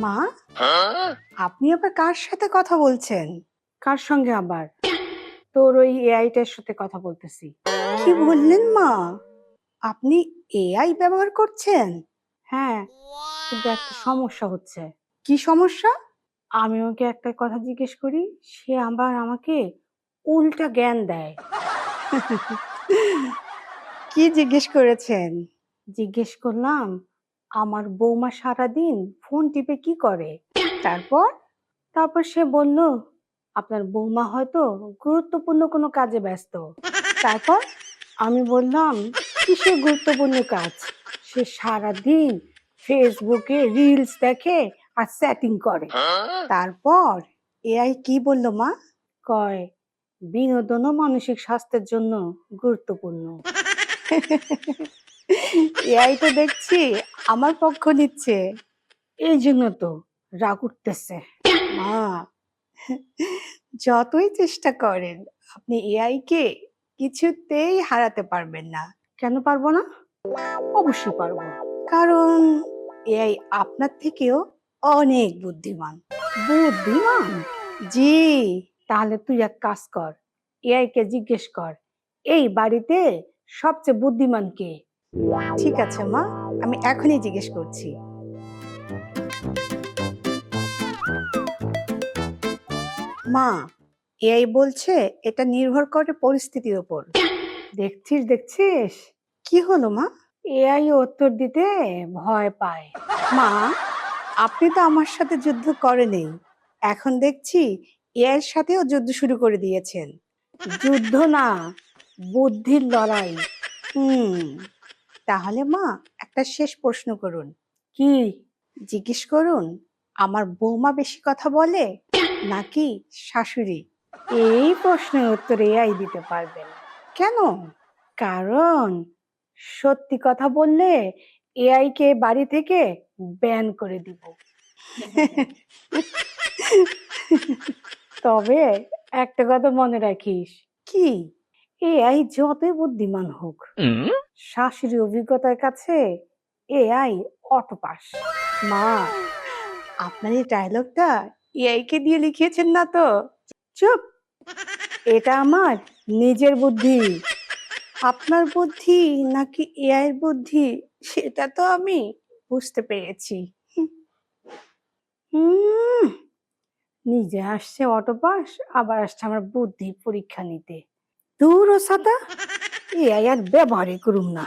মা, আপনি আবার কার সাথে কথা বলছেন? কার সঙ্গে আবার? তোর ওই এআইটার সাথে কথা বলতেছি। কি বললেন মা? আপনি এআই ব্যবহার করছেন? হ্যাঁ, কিন্তু একটা সমস্যা হচ্ছে। কি সমস্যা? আমি ওকে একটা কথা জিজ্ঞেস করি, সে আবার আমাকে উল্টা জ্ঞান দেয়। কি জিজ্ঞেস করেছেন? জিজ্ঞেস করলাম, আমার বৌমা সারাদিন ফোন টিপে কি করে? তারপর? তারপর সে বলল, আপনার বৌমা হয়তো গুরুত্বপূর্ণ কোনো কাজে ব্যস্ত। তারপর? আমি বললাম, কিসের গুরুত্বপূর্ণ কাজ? সে সারাদিন ফেসবুকে রিলস দেখে আর চ্যাটিং করে। তারপর এআই কি বলল মা? কয়, বিনোদনও মানসিক স্বাস্থ্যের জন্য গুরুত্বপূর্ণ। এআই তো দেখছি আমার পক্ষ নিচ্ছে। এই জন্য তো রাগ উঠতেছে। মা, যতই চেষ্টা করেন আপনি এআই কে কিছুতেই হারাতে পারবেন না। কেন পারবো না? অবশ্যই পারবো। কারণ এআই আপনার থেকেও অনেক বুদ্ধিমান। বুদ্ধিমান? জি। তাহলে তুই এক কাজ কর, এআই কে জিজ্ঞেস কর, এই বাড়িতে সবচেয়ে বুদ্ধিমান কে? ঠিক আছে মা, আমি এখনই জিজ্ঞেস করছি। মা, এআই বলছে এটা নির্ভর করে পরিস্থিতির উপর। দেখছিস দেখছিস, কি হলো মা? এআই উত্তর দিতে ভয় পায়। মা, আপনি তো আমার সাথে যুদ্ধ করেনই, এখন দেখছি এআই এর সাথেও যুদ্ধ শুরু করে দিয়েছেন। যুদ্ধ না, বুদ্ধির লড়াই। হুম, তাহলে মা একটা শেষ প্রশ্ন করুন। কি? জিজ্ঞেস করুন, আমার বৌমা বেশি কথা বলে নাকি শাশুড়ি? এই প্রশ্নের উত্তর এআই দিতে পারবে না। কেন? কারণ সত্যি কথা বললে এআই কে বাড়ি থেকে ব্যান করে দিব। তবে একটা কথা মনে রাখিস, কি? এআই যতই বুদ্ধিমান হোক, শাশুড়ি অভিজ্ঞতার কাছে এআই অটোপাস। মা, আপনার এই ডায়লগটা এআই কে দিয়ে লিখিয়েছেন না তো? চুপ, এটা আমার নিজের বুদ্ধি। আপনার বুদ্ধি নাকি এআই এর বুদ্ধি সেটা তো আমি বুঝতে পেরেছি। হুম, নিজে আসছে অটোপাস, আবার আসছে আমার বুদ্ধি পরীক্ষা নিতে। দূর ও সাদা, এআই আর ব্যবহারই করুম না।